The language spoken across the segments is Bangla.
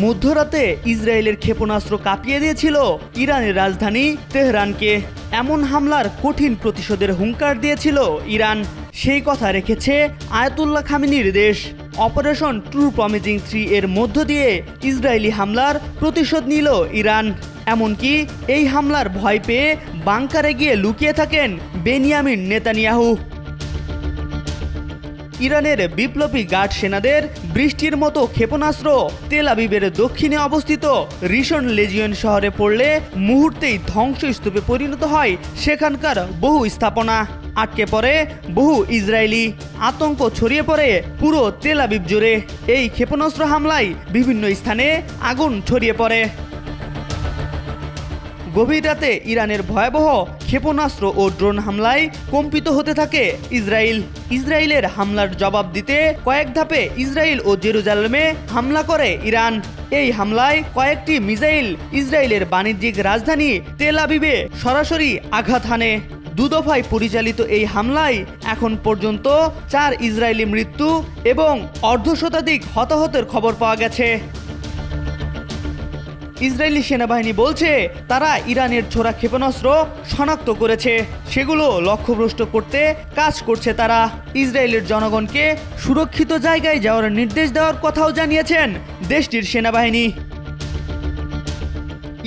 মধ্যরাতে ইসরায়েলের ক্ষেপণাস্ত্র কাঁপিয়ে দিয়েছিল ইরানের রাজধানী তেহরানকে। এমন হামলার কঠিন প্রতিশোধের হুঙ্কার দিয়েছিল ইরান। সেই কথা রেখেছে আয়াতুল্লাহ খামেনির দেশ। অপারেশন ট্রু প্রমিজিং 3 এর মধ্য দিয়ে ইসরায়েলি হামলার প্রতিশোধ নিল ইরান। এমনকি এই হামলার ভয় পেয়ে বাংকারে গিয়ে লুকিয়ে থাকেন বেনিয়ামিন নেতানিয়াহু। ইরানের বিপ্লবী গার্ড সেনাদের বৃষ্টির মতো ক্ষেপণাস্ত্র তেল আবিবের দক্ষিণে অবস্থিত রিশন লেজিয়ন শহরে পড়লে মুহূর্তেই ধ্বংসস্তূপে পরিণত হয় সেখানকার বহু স্থাপনা। আটকে পড়ে বহু ইসরায়েলি। আতঙ্ক ছড়িয়ে পড়ে পুরো তেল আবিব জুড়ে। এই ক্ষেপণাস্ত্র হামলায় বিভিন্ন স্থানে আগুন ছড়িয়ে পড়ে। গভীর রাতে ইরানের ভয়াবহ ক্ষেপণাস্ত্র ও ড্রোন হামলায় কম্পিত হতে থাকে ইসরায়েল। ইসরায়েলের হামলার জবাব দিতে কয়েক ধাপে ইসরায়েল ও জেরুজালেমে হামলা করে ইরান। এই হামলায় কয়েকটি মিসাইল ইসরায়েলের বাণিজ্যিক রাজধানী তেল আবিবে সরাসরি আঘাত হানে। দুদফায় পরিচালিত এই হামলায় এখন পর্যন্ত 4 ইসরায়েলি মৃত্যু এবং অর্ধশতাধিক হতাহতের খবর পাওয়া গেছে। ইসরায়েলি সেনাবাহিনী বলছে তারা ইরানের ছোড়া ক্ষেপণাস্ত্র শনাক্ত করেছে, সেগুলো লক্ষ্যভ্রষ্ট করতে কাজ করছে তারা। ইসরায়েলের জনগণকে সুরক্ষিত জায়গায় যাওয়ার নির্দেশ দেওয়ার কথাও জানিয়েছেন দেশটির সেনাবাহিনী।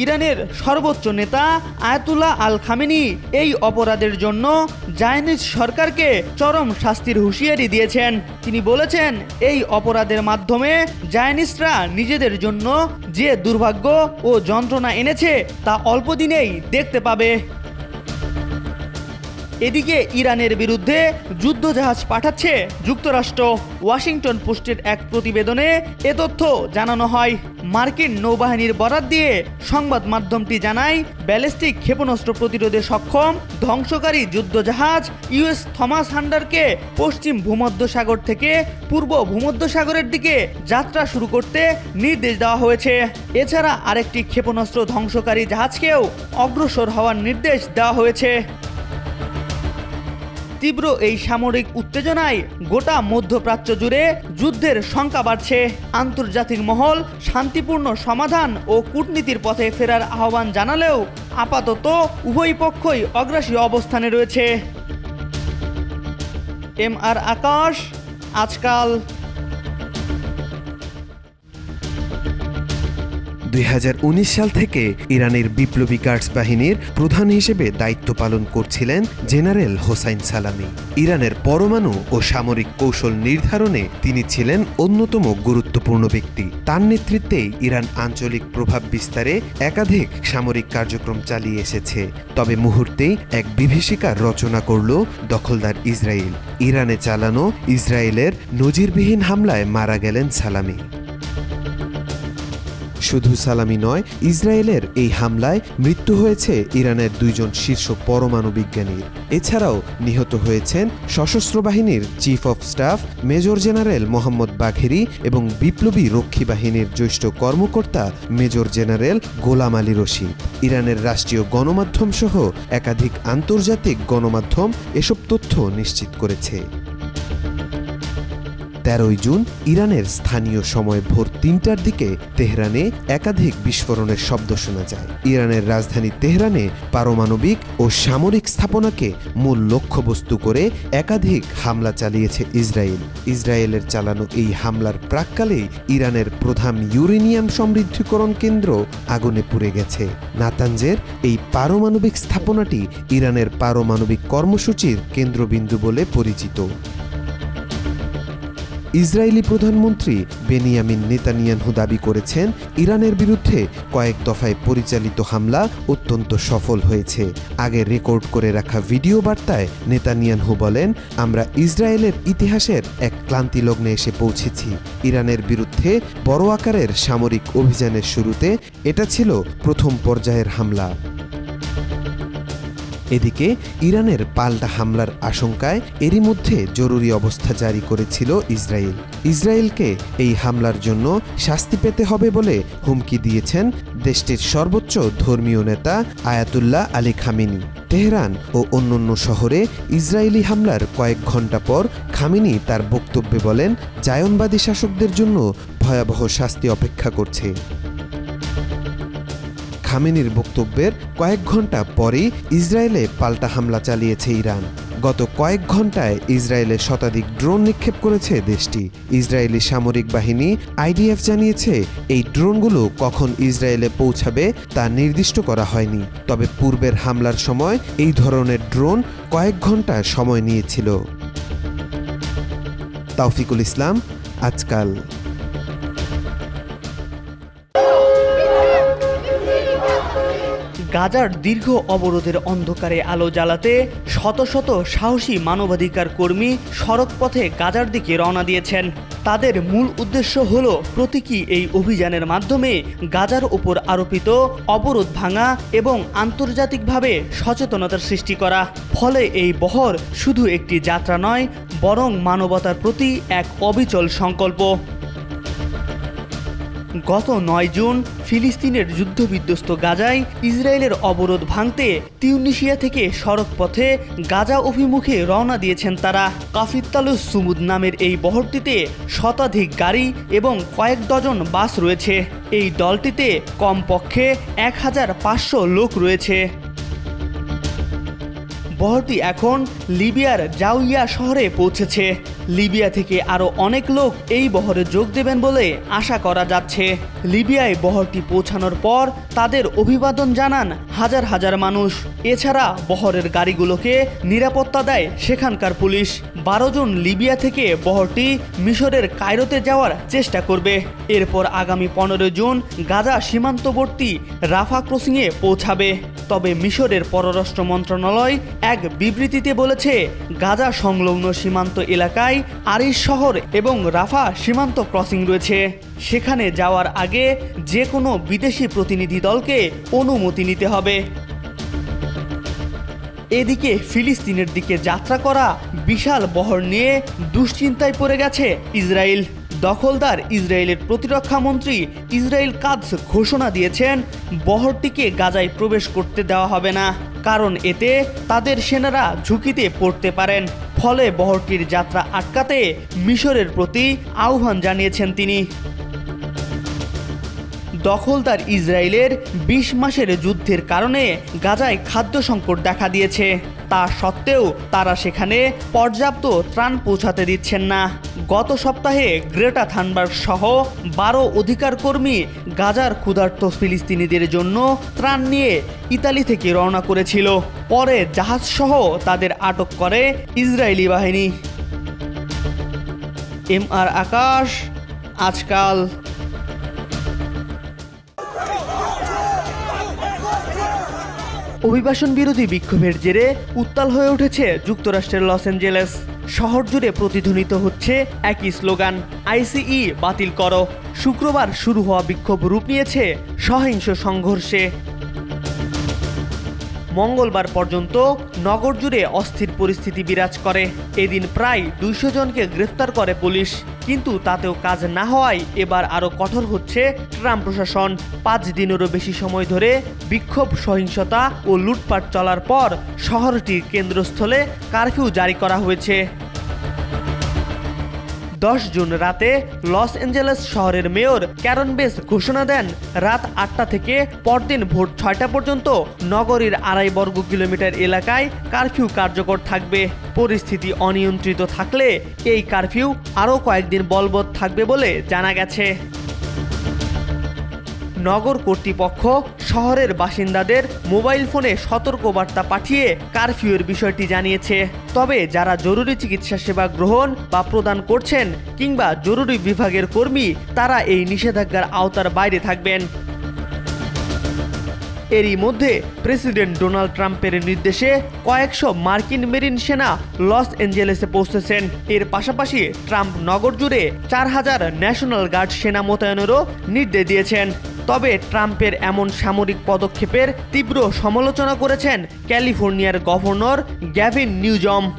ইরানের সর্বোচ্চ নেতা আয়াতুল্লাহ আল খামেনি এই অপরাধের জন্য জায়নিজ সরকারকে চরম শাস্তির হুঁশিয়ারি দিয়েছেন। তিনি বলেছেন এই অপরাধের মাধ্যমে জায়নিজরা নিজেদের জন্য যে দুর্ভাগ্য ও যন্ত্রণা এনেছে তা অল্প দিনেই দেখতে পাবে। এদিকে ইরানের বিরুদ্ধে যুদ্ধজাহাজ পাঠাচ্ছে যুক্তরাষ্ট্র। ওয়াশিংটন পোস্টের এক প্রতিবেদনে এ তথ্য জানানো হয়। মার্কিন নৌবাহিনীর বরাত দিয়ে সংবাদ মাধ্যমটি জানায় ব্যালিস্টিক ক্ষেপণাস্ত্র প্রতিরোধে সক্ষম ধ্বংসকারী যুদ্ধজাহাজ ইউএস থমাস হান্ডারকে পশ্চিম ভূমধ্যসাগর থেকে পূর্ব ভূমধ্যসাগরের দিকে যাত্রা শুরু করতে নির্দেশ দেওয়া হয়েছে। এছাড়া আরেকটি ক্ষেপণাস্ত্র ধ্বংসকারী জাহাজকেও অগ্রসর হওয়ার নির্দেশ দেওয়া হয়েছে। তীব্র এই সামরিক উত্তেজনায় গোটা মধ্যপ্রাচ্য জুড়ে যুদ্ধের শঙ্কা বাড়ছে। আন্তর্জাতিক মহল শান্তিপূর্ণ সমাধান ও কূটনীতির পথে ফেরার আহ্বান জানালেও আপাতত উভয় পক্ষই অগ্রাসী অবস্থানে রয়েছে। MR আকাশ, আজকাল। 2019 সাল থেকে ইরানের বিপ্লবী গার্ডস বাহিনীর প্রধান হিসেবে দায়িত্ব পালন করছিলেন জেনারেল হোসাইন সালামি। ইরানের পরমাণু ও সামরিক কৌশল নির্ধারণে তিনি ছিলেন অন্যতম গুরুত্বপূর্ণ ব্যক্তি। তার নেতৃত্বেই ইরান আঞ্চলিক প্রভাব বিস্তারে একাধিক সামরিক কার্যক্রম চালিয়ে এসেছে। তবে মুহূর্তেই এক বিভীষিকার রচনা করল দখলদার ইসরায়েল। ইরানে চালানো ইসরায়েলের নজিরবিহীন হামলায় মারা গেলেন সালামি। শুধু সালামি নয়, ইসরায়েলের এই হামলায় মৃত্যু হয়েছে ইরানের 2 জন শীর্ষ পরমাণু বিজ্ঞানীর। এছাড়াও নিহত হয়েছেন সশস্ত্র বাহিনীর chief of staff major general Mohammad বাঘেরি এবং বিপ্লবী রক্ষী বাহিনীর জ্যেষ্ঠ কর্মকর্তা মেজর জেনারেল গোলাম আলী রশিদ। ইরানের রাষ্ট্রীয় গণমাধ্যম সহ একাধিক আন্তর্জাতিক গণমাধ্যম এসব তথ্য নিশ্চিত করেছে। 13 জুন ইরানের স্থানীয় সময় ভোর 3টার দিকে তেহরানে একাধিক বিস্ফোরণের শব্দ শোনা যায়। ইরানের রাজধানী তেহরানে পারমাণবিক ও সামরিক স্থাপনাকে মূল লক্ষ্যবস্তু করে একাধিক হামলা চালিয়েছে ইসরায়েল। ইসরায়েলের চালানো এই হামলার প্রাক্কালেই ইরানের প্রধান ইউরেনিয়াম সমৃদ্ধকরণ কেন্দ্র আগুনে পুড়ে গেছে। নাতানজের এই পারমাণবিক স্থাপনাটি ইরানের পারমাণবিক কর্মসূচির কেন্দ্রবিন্দু বলে পরিচিত। ইসরায়েলি প্রধানমন্ত্রী বেনিয়ামিন নেতানিয়াহু দাবি করেছেন ইরানের বিরুদ্ধে কয়েক দফায় পরিচালিত হামলা অত্যন্ত সফল হয়েছে। আগে রেকর্ড করে রাখা ভিডিও বার্তায় নেতানিয়াহু বলেন, আমরা ইসরায়েলের ইতিহাসের এক ক্লান্তি লগ্নে এসে পৌঁছেছি। ইরানের বিরুদ্ধে বড় আকারের সামরিক অভিযানের শুরুতে এটা ছিল প্রথম পর্যায়ের হামলা। এদিকে ইরানের পাল্টা হামলার আশঙ্কায় এরই মধ্যে জরুরি অবস্থা জারি করেছিল ইসরায়েল। ইসরায়েলকে এই হামলার জন্য শাস্তি পেতে হবে বলে হুমকি দিয়েছেন দেশটির সর্বোচ্চ ধর্মীয় নেতা আয়াতুল্লাহ আলী খামেনি। তেহরান ও অন্যান্য শহরে ইসরায়েলি হামলার কয়েক ঘণ্টা পর খামেনি তার বক্তব্যে বলেন, জায়নবাদী শাসকদের জন্য ভয়াবহ শাস্তি অপেক্ষা করছে। খামেনির বক্তব্যের কয়েক ঘণ্টা পরেই ইসরায়েলে পাল্টা হামলা চালিয়েছে ইরান। গত কয়েক ঘণ্টায় ইসরায়েলে শতাধিক ড্রোন নিক্ষেপ করেছে দেশটি। ইসরায়েলি সামরিক বাহিনী আইডিএফ জানিয়েছে, এই ড্রোনগুলো কখন ইসরায়েলে পৌঁছাবে তা নির্দিষ্ট করা হয়নি, তবে পূর্বের হামলার সময় এই ধরনের ড্রোন কয়েক ঘণ্টা সময় নিয়েছিল। তাওফিকুল ইসলাম, আজকাল। গাজার দীর্ঘ অবরোধের অন্ধকারে আলো জ্বালাতে শত শত সাহসী মানবাধিকার কর্মী সড়কপথে গাজার দিকে রওনা দিয়েছেন। তাদের মূল উদ্দেশ্য হল প্রতীকী এই অভিযানের মাধ্যমে গাজার উপর আরোপিত অবরোধ ভাঙা এবং আন্তর্জাতিকভাবে সচেতনতার সৃষ্টি করা। ফলে এই বহর শুধু একটি যাত্রা নয়, বরং মানবতার প্রতি এক অবিচল সংকল্প। গত ৯ জুন ফিলিস্তিনের যুদ্ধবিধ্বস্ত গাজায় ইসরায়েলের অবরোধ ভাঙতে তিউনিসিয়া থেকে সড়কপথে গাজা অভিমুখে রওনা দিয়েছেন তারা। কাফিত্তালুস সুমুদ নামের এই বহরটিতে শতাধিক গাড়ি এবং কয়েক ডজন বাস রয়েছে। এই দলটিতে কমপক্ষে ১৫০০ লোক রয়েছে। বহরটি এখন লিবিয়ার জাউইয়া শহরে পৌঁছেছে। লিবিয়া থেকে আরও অনেক লোক এই বহরে যোগ দেবেন বলে আশা করা যাচ্ছে। লিবিয়ায় বহরটি পৌঁছানোর পর তাদের অভিবাদন জানান হাজার হাজার মানুষ। এছাড়া বহরের গাড়িগুলোকে নিরাপত্তা দেয় সেখানকার পুলিশ। ১২ জুন লিবিয়া থেকে বহরটি মিশরের কায়রোতে যাওয়ার চেষ্টা করবে। এরপর আগামী ১৫ জুন গাজা সীমান্তবর্তী রাফা ক্রসিংয়ে পৌঁছাবে। তবে মিশরের পররাষ্ট্র মন্ত্রণালয় এক বিবৃতিতে বলেছে, গাজা সংলগ্ন সীমান্ত এলাকায় আরিশ শহর এবং রাফা সীমান্ত ক্রসিং রয়েছে। সেখানে যাওয়ার আগে যে কোনো বিদেশি প্রতিনিধি দলকে অনুমতি নিতে হবে। এদিকে ফিলিস্তিনের দিকে যাত্রা করা বিশাল বহর নিয়ে দুশ্চিন্তায় পড়ে গেছে ইসরায়েল। দখলদার ইসরায়েলের প্রতিরক্ষা মন্ত্রী ইসরায়েল কাদস ঘোষণা দিয়েছেন, বহরটিকে গাজায় প্রবেশ করতে দেওয়া হবে না, কারণ এতে তাদের সেনারা ঝুঁকিতে পড়তে পারেন। ফলে বহরটির যাত্রা আটকাতে মিশরের প্রতি আহ্বান জানিয়েছেন তিনি। দখলদার ইসরায়েলের ২০ মাসের যুদ্ধের কারণে গাজায় খাদ্য সংকট দেখা দিয়েছে। তা সত্ত্বেও তারা সেখানে পর্যাপ্ত ত্রাণ পৌঁছাতে দিচ্ছেন না। গত সপ্তাহে গ্রেটা থানবার্গ সহ ১২ অধিকার কর্মী গাজার ক্ষুধার্ত ফিলিস্তিনিদের জন্য ত্রাণ নিয়ে ইতালি থেকে রওনা করেছিল। পরে জাহাজসহ তাদের আটক করে ইসরায়েলি বাহিনী। MR আকাশ, আজকাল। অভিবাসন বিরোধী বিক্ষোভের জেরে উত্তাল হয়ে উঠেছে যুক্তরাষ্ট্রের লস অ্যাঞ্জেলেস। শহর জুড়ে প্রতিধ্বনিত হচ্ছে একই স্লোগান, আইসিই বাতিল করো। শুক্রবার শুরু হওয়া বিক্ষোভ রূপ নিয়েছে সহিংস সংঘর্ষে। মঙ্গলবার পর্যন্ত নগর জুড়ে অস্থির পরিস্থিতি বিরাজ করে। এদিন প্রায় ২০০ জনকে গ্রেফতার করে পুলিশ, কিন্তু তাতেও কাজ না হওয়ায় এবার আরও কঠোর হচ্ছে ট্রাম্প প্রশাসন। ৫ দিনেরও বেশি সময় ধরে বিক্ষোভ, সহিংসতা ও লুটপাট চলার পর শহরটির কেন্দ্রস্থলে কারফিউ জারি করা হয়েছে। ১০ জুন রাতে লস অ্যাঞ্জেলেস শহরের মেয়র ক্যারন বেস ঘোষণা দেন, রাত ৮টা থেকে পরদিন ভোর ৬টা পর্যন্ত নগরীর ২.৫ বর্গ কিলোমিটার এলাকায় কারফিউ কার্যকর থাকবে। পরিস্থিতি অনিয়ন্ত্রিত থাকলে এই কারফিউ আরও কয়েকদিন বলবৎ থাকবে বলে জানা গেছে। নগর কর্তৃপক্ষ শহরের বাসিন্দাদের মোবাইল ফোনে সতর্কবার্তা পাঠিয়ে কারফিউয়ের বিষয়টি জানিয়েছে। তবে যারা জরুরি চিকিৎসা সেবা গ্রহণ বা প্রদান করছেন কিংবা জরুরি বিভাগের কর্মী, তারা এই নিষেধাজ্ঞার আওতার বাইরে থাকবেন। এরই মধ্যে প্রেসিডেন্ট ডোনাল্ড ট্রাম্পের নির্দেশে কয়েকশো মার্কিন মেরিন সেনা লস অ্যাঞ্জেলেসে পৌঁছেছেন। এর পাশাপাশি ট্রাম্প নগর জুড়ে ৪,০০০ ন্যাশনাল গার্ড সেনা মোতায়েনেরও নির্দেশ দিয়েছেন। তবে ট্রাম্পের এমন সামরিক পদক্ষেপের তীব্র সমালোচনা করেছেন ক্যালিফোর্নিয়ার গভর্নর গ্যাভিন নিউজম।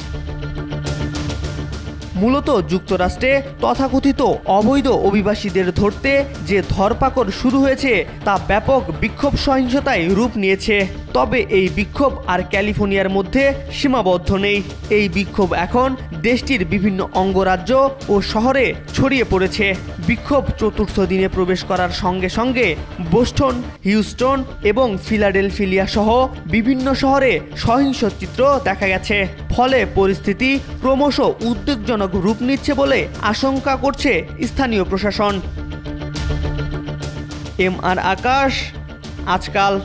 মূলত যুক্তরাষ্ট্রে তথাকথিত অবৈধ অভিবাসীদের ধরতে যে ধরপাকড় শুরু হয়েছে তা ব্যাপক বিক্ষোভ সহিংসতায় রূপ নিয়েছে। তবে এই বিক্ষোভ আর ক্যালিফোর্নিয়ার মধ্যে সীমাবদ্ধ নেই। এই বিক্ষোভ এখন দেশটির বিভিন্ন অঙ্গরাজ্য ও শহরে ছড়িয়ে পড়েছে। বিক্ষোভ চতুর্থ দিনে প্রবেশ করার সঙ্গে সঙ্গে বোস্টন, হিউস্টন এবং ফিলাডেলফিয়া সহ বিভিন্ন শহরে সহিংস চিত্র দেখা গেছে। ফলে পরিস্থিতি ক্রমশ উদ্বেগজনক রূপ নিচ্ছে বলে আশঙ্কা করছে স্থানীয় প্রশাসন। এম আর আকাশ, আজকাল।